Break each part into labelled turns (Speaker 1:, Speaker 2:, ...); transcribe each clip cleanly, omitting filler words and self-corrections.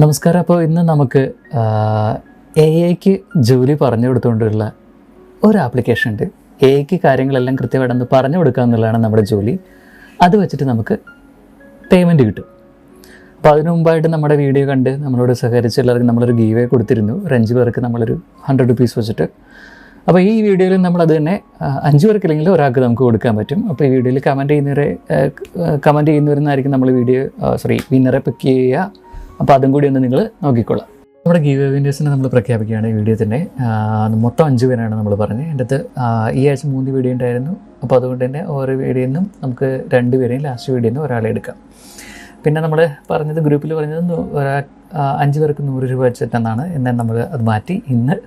Speaker 1: നമസ്കാരം. അപ്പോൾ ഇന്ന് നമുക്ക് AI-ക്ക് ജോലി പറഞ്ഞു കൊടുത്തുകൊണ്ടുള്ള ഒരു ആപ്ലിക്കേഷൻ ഉണ്ട്. AI-ക്ക് കാര്യങ്ങളെല്ലാം കൃത്യമായിട്ടൊന്ന് പറഞ്ഞു കൊടുക്കുക എന്നുള്ളതാണ് നമ്മുടെ ജോലി. അത് വെച്ചിട്ട് നമുക്ക് പേയ്മെൻറ്റ് കിട്ടും. അപ്പോൾ അതിനു മുമ്പായിട്ട് നമ്മുടെ വീഡിയോ കണ്ട് നമ്മളോട് സഹകരിച്ച എല്ലാവർക്കും നമ്മളൊരു ഗീവ് അവേ കൊടുത്തിരുന്നു. ഒരു 5 പേർക്ക് നമ്മളൊരു 100 rupees വെച്ചിട്ട്. അപ്പോൾ ഈ വീഡിയോയിൽ നമ്മളത് തന്നെ 5 പേർക്കില്ലെങ്കിൽ ഒരാൾക്ക് നമുക്ക് കൊടുക്കാൻ പറ്റും. അപ്പോൾ ഈ വീഡിയോയിൽ കമൻറ്റ് ചെയ്യുന്നവരെന്നായിരിക്കും നമ്മൾ വിന്നറെ പിക്ക് ചെയ്യുക. അപ്പോൾ അതും കൂടി ഒന്ന് നിങ്ങൾ നോക്കിക്കൊള്ളാം. നമ്മുടെ ഗീവ് അവേ വിന്നേഴ്സിനെ നമ്മൾ പ്രഖ്യാപിക്കുകയാണ് ഈ വീഡിയോ തന്നെ. മൊത്തം 5 പേരാണ് നമ്മൾ പറഞ്ഞത്. എൻ്റെ അടുത്ത് ഈ ആഴ്ച 3 വീഡിയോ ഉണ്ടായിരുന്നു. അപ്പോൾ അതുകൊണ്ട് തന്നെ ഓരോ വീഡിയോയിൽ നിന്നും നമുക്ക് 2 പേരെയും ലാസ്റ്റ് വീഡിയോയിൽ നിന്ന് ഒരാളെ എടുക്കാം. പിന്നെ നമ്മൾ പറഞ്ഞത് ഗ്രൂപ്പിൽ പറഞ്ഞത് 5 പേർക്ക് 100 രൂപ വെച്ചിട്ടെന്നാണ്. എന്നാൽ നമ്മൾ അത് മാറ്റി ഇന്ന്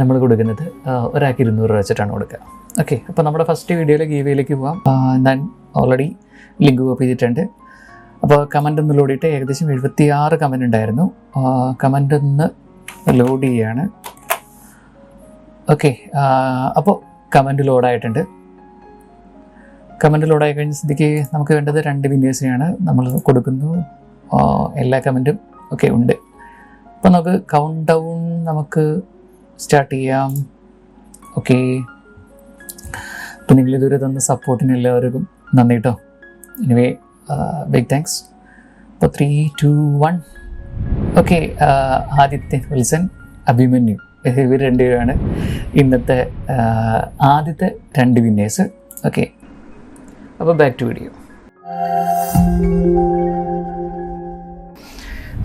Speaker 1: നമ്മൾ കൊടുക്കുന്നത് ഒരാൾക്ക് 200 രൂപ വെച്ചിട്ടാണ് കൊടുക്കുക. ഓക്കെ, അപ്പോൾ നമ്മുടെ ഫസ്റ്റ് വീഡിയോയിലെ ഗീവ് അവേയിലേക്ക് പോകാം. ഞാൻ ഓൾറെഡി ലിങ്ക് കോപ്പി ചെയ്തിട്ടുണ്ട്. അപ്പോൾ കമൻ്റ് ഒന്ന് ലോഡ് ചെയ്തിട്ട് ഏകദേശം 76 കമൻ്റ് ഉണ്ടായിരുന്നു. കമൻ്റ് ഒന്ന് ലോഡ് ചെയ്യാണ്. ഓക്കെ, അപ്പോൾ കമൻ്റ് ലോഡായിട്ടുണ്ട്. കമൻ്റ് ലോഡായി കഴിഞ്ഞ സ്ഥിതിക്ക് നമുക്ക് വേണ്ടത് 2 വിന്നേഴ്സിനെയാണ് നമ്മൾ കൊടുക്കുന്നു. എല്ലാ കമൻറ്റും ഒക്കെ ഉണ്ട്. അപ്പോൾ നമുക്ക് കൗണ്ട് ഡൗൺ നമുക്ക് സ്റ്റാർട്ട് ചെയ്യാം. ഓക്കെ, അപ്പോൾ നിങ്ങളിതുവരെ തന്ന സപ്പോർട്ടിന് എല്ലാവർക്കും നന്ദി കേട്ടോ. Anyway big thanks. അപ്പോൾ 3, 2, 1. ഓക്കെ, ആദിത്യൻ വിൽസൺ, അഭിമന്യു, ഇവർ 2 പേരാണ് ഇന്നത്തെ ആദ്യത്തെ 2 വിന്നേഴ്സ്. ഓക്കെ, അപ്പോൾ ബാക്ക് ടു വീഡിയോ.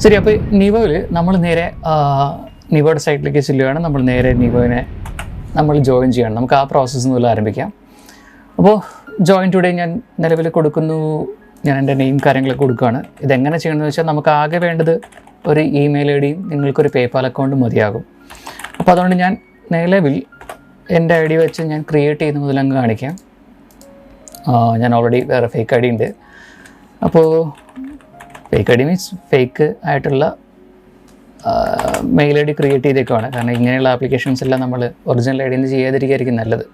Speaker 1: ശരി, അപ്പോൾ നിവോയിൽ നമ്മൾ നേരെ നിവോയുടെ സൈറ്റിലേക്ക് ചെല്ലുകയാണ്. നമ്മൾ നേരെ നിവോനെ നമ്മൾ ജോയിൻ ചെയ്യണം. നമുക്ക് ആ പ്രോസസ്സ് മുതൽ ആരംഭിക്കാം. അപ്പോൾ ജോയിൻ ടുഡേ ഞാൻ നിലവിൽ കൊടുക്കുന്നു. ഞാൻ എൻ്റെ നെയിം കാര്യങ്ങളൊക്കെ കൊടുക്കുകയാണ്. ഇതെങ്ങനെ ചെയ്യണമെന്ന് വെച്ചാൽ നമുക്ക് ആകെ വേണ്ടത് ഒരു ഇമെയിൽ ID-യും നിങ്ങൾക്കൊരു പേപ്പാൽ അക്കൗണ്ടും മതിയാകും. അപ്പോൾ അതുകൊണ്ട് ഞാൻ നിലവിൽ എൻ്റെ ID വെച്ച് ഞാൻ ക്രിയേറ്റ് ചെയ്യുന്ന മുതൽ അങ്ങ് കാണിക്കാം. ഞാൻ ഓൾറെഡി വേറെ ഫേക്ക് ID ഉണ്ട്. അപ്പോൾ ഫേക്ക് ID മീൻസ് ഫേക്ക് ആയിട്ടുള്ള മെയിൽ ID ക്രിയേറ്റ് ചെയ്തേക്കുവാണ്. കാരണം ഇങ്ങനെയുള്ള ആപ്ലിക്കേഷൻസ് എല്ലാം നമ്മൾ ഒറിജിനൽ ID നിന്ന് ചെയ്യാതിരിക്കുകയായിരിക്കും നല്ലത്.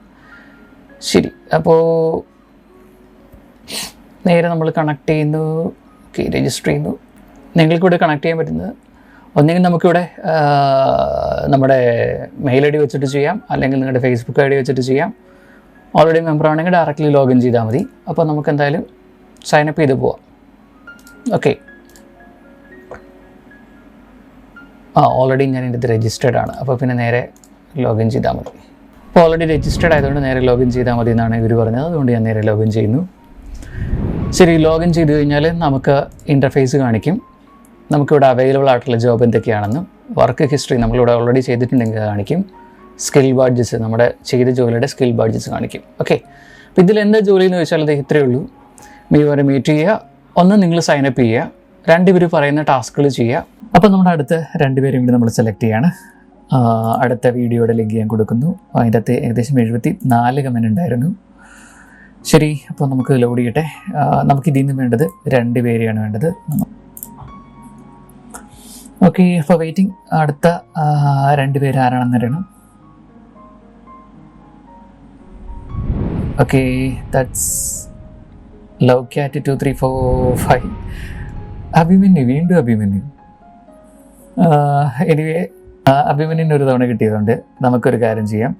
Speaker 1: ശരി, അപ്പോൾ നേരെ നമ്മൾ കണക്ട് ചെയ്യുന്നു. ഓക്കെ, രജിസ്റ്റർ ചെയ്യുന്നു. നിങ്ങൾക്കിവിടെ കണക്ട് ചെയ്യാൻ പറ്റുന്നത് ഒന്നെങ്കിൽ നമുക്കിവിടെ നമ്മുടെ മെയിൽ ID വെച്ചിട്ട് ചെയ്യാം, അല്ലെങ്കിൽ നിങ്ങളുടെ ഫേസ്ബുക്ക് ID വെച്ചിട്ട് ചെയ്യാം. ഓൾറെഡി മെമ്പർ ആണെങ്കിൽ ഡയറക്റ്റ്ലി ലോഗിൻ ചെയ്താൽ മതി. അപ്പോൾ നമുക്ക് എന്തായാലും സൈനപ്പ് ചെയ്ത് പോവാം. ഓക്കെ, ഓൾറെഡി ഞാൻ ഇതിൻ്റെ രജിസ്റ്റേർഡ് ആണ്. അപ്പോൾ പിന്നെ നേരെ ലോഗിൻ ചെയ്താൽ മതി. അപ്പോൾ ഓൾറെഡി രജിസ്റ്റേർഡ് ആയതുകൊണ്ട് നേരെ ലോഗിൻ ചെയ്താൽ മതി എന്നാണ് ഇവർ പറഞ്ഞത്. അതുകൊണ്ട് ഞാൻ നേരെ ലോഗിൻ ചെയ്യുന്നു. ശരി, ലോഗിൻ ചെയ്ത് കഴിഞ്ഞാൽ നമുക്ക് ഇൻ്റർഫേസ് കാണിക്കും. നമുക്കിവിടെ അവൈലബിൾ ആയിട്ടുള്ള ജോബ് എന്തൊക്കെയാണെന്നും വർക്ക് ഹിസ്റ്ററി നമ്മളിവിടെ ഓൾറെഡി ചെയ്തിട്ടുണ്ടെങ്കിൽ കാണിക്കും. സ്കിൽ ബാഡ്ജസ്, നമ്മുടെ ചെയ്ത ജോലിയുടെ സ്കിൽ ബാഡ്ജസ് കാണിക്കും. ഓക്കെ, അപ്പോൾ ഇതിലെന്താ ജോലി എന്ന് ചോദിച്ചാൽ അത് ഇത്രയേ ഉള്ളൂ. വരെ മീറ്റ് ചെയ്യുക, ഒന്ന് നിങ്ങൾ സൈനപ്പ് ചെയ്യുക, 2 പേര് പറയുന്ന ടാസ്കുകൾ ചെയ്യുക. അപ്പോൾ നമ്മുടെ അടുത്ത 2 പേരും കൂടി നമ്മൾ സെലക്ട് ചെയ്യാണ്. അടുത്ത വീഡിയോയുടെ ലിങ്ക് ഞാൻ കൊടുക്കുന്നു. അതിൻ്റെ അകത്ത് ഏകദേശം 74 കമൻ്റ് ഉണ്ടായിരുന്നു. ശരി, അപ്പോൾ നമുക്ക് ലോഡ് ചെയ്യട്ടെ. നമുക്കിതിൽ നിന്ന് വേണ്ടത് 2 പേരെയാണ് വേണ്ടത്. ഓക്കെ, അപ്പോൾ വെയിറ്റിംഗ്. അടുത്ത 2 പേര് ആരാണെന്ന് അറിയണം. Okay, that's love cat 2, 3, 4, 5. Abhimanyu, വീണ്ടും അഭിമന്യു. എനിവേ അഭിമന്യുവിന് ഒരു തവണ കിട്ടിയതുകൊണ്ട് നമുക്കൊരു കാര്യം ചെയ്യാം.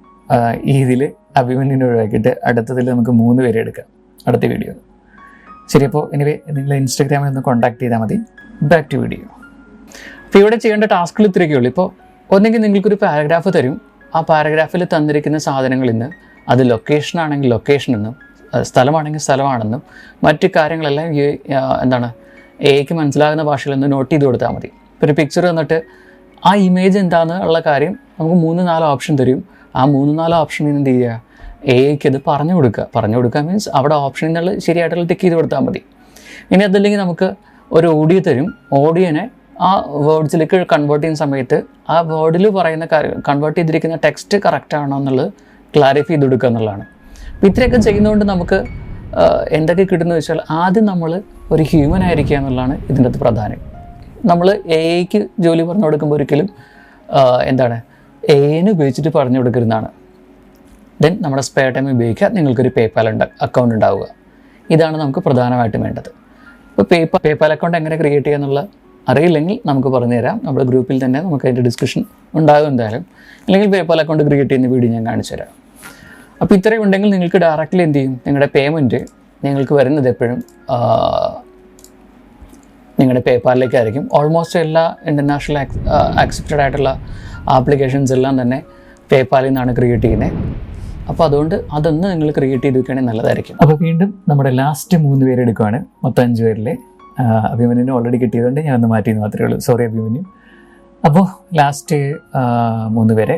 Speaker 1: ഇതിൽ അഭിമന്യുവിനെ ഒഴിവാക്കിയിട്ട് അടുത്തതിൽ നമുക്ക് 3 പേരെ എടുക്കാം അടുത്ത വീഡിയോ. ശരി, അപ്പോൾ എനിവേ നിങ്ങൾ ഇൻസ്റ്റാഗ്രാമിൽ ഒന്ന് കോൺടാക്ട് ചെയ്താൽ മതി. Back to video. അപ്പോൾ ഇവിടെ ചെയ്യേണ്ട ടാസ്കുകൾ ഇത്രയൊക്കെ ഉള്ളൂ. ഇപ്പോൾ ഒന്നെങ്കിൽ നിങ്ങൾക്കൊരു പാരഗ്രാഫ് തരും. ആ പാരഗ്രാഫിൽ തന്നിരിക്കുന്ന സാധനങ്ങളിൽ നിന്ന് അത് ലൊക്കേഷൻ ആണെങ്കിൽ ലൊക്കേഷൻ എന്നും സ്ഥലമാണെങ്കിൽ സ്ഥലമാണെന്നും മറ്റ് കാര്യങ്ങളെല്ലാം AI-ക്ക് മനസ്സിലാകുന്ന ഭാഷയിൽ നിന്ന് നോട്ട് ചെയ്ത് കൊടുത്താൽ മതി. ഇപ്പോൾ ഒരു പിക്ചർ തന്നിട്ട് ആ ഇമേജ് എന്താണെന്നുള്ള കാര്യം നമുക്ക് 3-4 ഓപ്ഷൻ തരും. ആ 3-4 ഓപ്ഷനിൽ നിന്ന് എന്ത് ചെയ്യുക, AI-ക്ക് അത് പറഞ്ഞു കൊടുക്കുക മീൻസ് അവിടെ ഓപ്ഷനിൽ നിന്നുള്ള ശരിയായിട്ടുള്ള ടിക്ക് ചെയ്ത് കൊടുത്താൽ മതി. ഇനി അതല്ലെങ്കിൽ നമുക്ക് ഒരു ഓഡിയോ തരും. ഓഡിയോനെ ആ വേർഡ്സിലേക്ക് കൺവേർട്ട് ചെയ്യുന്ന സമയത്ത് ആ വേർഡിൽ പറയുന്ന കാര്യം കൺവേർട്ട് ചെയ്തിരിക്കുന്ന ടെക്സ്റ്റ് കറക്റ്റ് ആണോ എന്നുള്ളത് ക്ലാരിഫൈ ചെയ്ത് കൊടുക്കുക എന്നുള്ളതാണ്. അപ്പോൾ ഇത്രയൊക്കെ ചെയ്യുന്നതുകൊണ്ട് നമുക്ക് എന്തൊക്കെ കിട്ടുന്നത് വെച്ചാൽ ആദ്യം നമ്മൾ ഒരു ഹ്യൂമൻ ആയിരിക്കുക എന്നുള്ളതാണ് ഇതിൻ്റെ അകത്ത് പ്രധാനം. നമ്മൾ AI-ക്ക് ജോലി പറഞ്ഞു കൊടുക്കുമ്പോൾ ഒരിക്കലും AI-നെ ഉപയോഗിച്ചിട്ട് പറഞ്ഞു കൊടുക്കുന്നതാണ്. ദെൻ നമ്മുടെ സ്പെയർ ടൈം ഉപയോഗിക്കുക, നിങ്ങൾക്കൊരു പേപ്പാൽ അക്കൗണ്ട് ഉണ്ടാവുക. ഇതാണ് നമുക്ക് പ്രധാനമായിട്ടും വേണ്ടത്. ഇപ്പോൾ പേപ്പാൽ അക്കൗണ്ട് എങ്ങനെ ക്രിയേറ്റ് ചെയ്യുക എന്നുള്ള അറിയില്ലെങ്കിൽ നമുക്ക് പറഞ്ഞു തരാം. നമ്മുടെ ഗ്രൂപ്പിൽ തന്നെ നമുക്ക് അതിൻ്റെ ഡിസ്കഷൻ ഉണ്ടാകും എന്തായാലും. അല്ലെങ്കിൽ പേപ്പാൽ അക്കൗണ്ട് ക്രിയേറ്റ് ചെയ്യുന്ന വീഡിയോ ഞാൻ കാണിച്ചു തരാം. അപ്പോൾ ഇത്രയും ഉണ്ടെങ്കിൽ നിങ്ങൾക്ക് ഡയറക്റ്റ്ലി എന്ത് ചെയ്യും, നിങ്ങളുടെ പേയ്മെൻറ്റ് നിങ്ങൾക്ക് വരുന്നത് എപ്പോഴും നിങ്ങളുടെ പേപ്പാലിലേക്കായിരിക്കും. ഓൾമോസ്റ്റ് എല്ലാ ഇൻ്റർനാഷണൽ ആക്സെപ്റ്റഡ് ആയിട്ടുള്ള ആപ്ലിക്കേഷൻസ് എല്ലാം തന്നെ പേപ്പാലിൽ നിന്നാണ് ക്രിയേറ്റ് ചെയ്യുന്നത്. അപ്പോൾ അതുകൊണ്ട് അതൊന്ന് നിങ്ങൾ ക്രിയേറ്റ് ചെയ്ത് വെക്കുകയാണെങ്കിൽ നല്ലതായിരിക്കും. അപ്പോൾ വീണ്ടും നമ്മുടെ ലാസ്റ്റ് 3 പേര് എടുക്കുകയാണ്. മൊത്തം 5 പേരിലെ അഭിമന്യുവിന് ഓൾറെഡി കിട്ടിയതുകൊണ്ട് ഞാൻ ഒന്ന് മാറ്റിയെന്ന് മാത്രമേ ഉള്ളൂ. സോറി അഭിമന്യു. അപ്പോൾ ലാസ്റ്റ് 3 പേരെ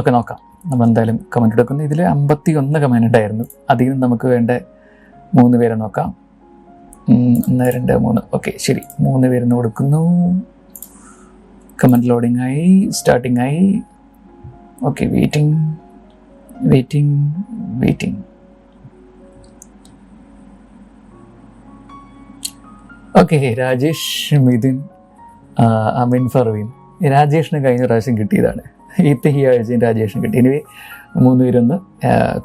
Speaker 1: ഒക്കെ നോക്കാം. നമ്മൾ എന്തായാലും കമൻറ്റ് എടുക്കുന്നു. ഇതിൽ 51 കമൻറ്റ് ഉണ്ടായിരുന്നു. അതിൽ നിന്ന് നമുക്ക് വേണ്ട 3 പേരെ നോക്കാം. 1 2 3. ഓക്കെ, ശരി. 3 പേരിന്ന് കൊടുക്കുന്നു. കമൻറ്റ് ലോഡിംഗ് ആയി, സ്റ്റാർട്ടിംഗ് ആയി. Okay, waiting. Okay, Rajesh, Mithun, Amin, Farveen. രാജേഷിന് കഴിഞ്ഞ പ്രാവശ്യം കിട്ടിയതാണ്. ഈ ആഴ്ചയും രാജേഷിന് കിട്ടി. ഇനി 3 പേരൊന്ന്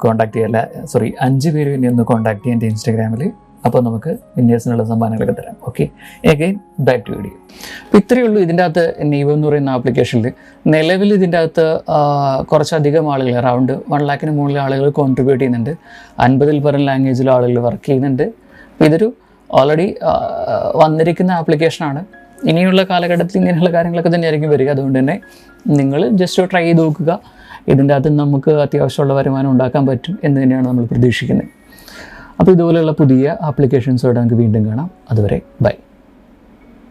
Speaker 1: കോൺടാക്ട് ചെയ്യല്ല, സോറി 5 പേര് ഇനി ഒന്ന് കോൺടാക്ട് ചെയ്യാൻ എൻ്റെ ഇൻസ്റ്റാഗ്രാമിൽ. അപ്പോൾ നമുക്ക് വിന്നേഴ്സിനുള്ള സമ്മാനങ്ങളൊക്കെ തരാം. Okay, again back to video. അപ്പോൾ ഇത്രയേ ഉള്ളൂ. ഇതിൻ്റെ അകത്ത് നീവോ എന്ന് പറയുന്ന ആപ്ലിക്കേഷനിൽ നിലവിൽ ഇതിൻ്റെ അകത്ത് കുറച്ചധികം ആളുകൾ, അറൗണ്ട് 1 lakhന് മുകളിൽ ആളുകൾ കോൺട്രിബ്യൂട്ട് ചെയ്യുന്നുണ്ട്. 50-ൽ പരം ലാംഗ്വേജിൽ ആളുകൾ വർക്ക് ചെയ്യുന്നുണ്ട്. അപ്പോൾ ഇതൊരു ഓൾറെഡി വന്നിരിക്കുന്ന ആപ്ലിക്കേഷനാണ്. ഇനിയുള്ള കാലഘട്ടത്തിൽ ഇങ്ങനെയുള്ള കാര്യങ്ങളൊക്കെ തന്നെയായിരിക്കും വരിക. അതുകൊണ്ട് തന്നെ നിങ്ങൾ ജസ്റ്റ് ട്രൈ ചെയ്ത് നോക്കുക. ഇതിൻ്റെ അകത്ത് നമുക്ക് അത്യാവശ്യമുള്ള വരുമാനം ഉണ്ടാക്കാൻ പറ്റും എന്ന് തന്നെയാണ് നമ്മൾ പ്രതീക്ഷിക്കുന്നത്. അപ്പോൾ ഇതുപോലെയുള്ള പുതിയ ആപ്ലിക്കേഷൻസോടെ നമുക്ക് വീണ്ടും കാണാം. അതുവരെ ബൈ.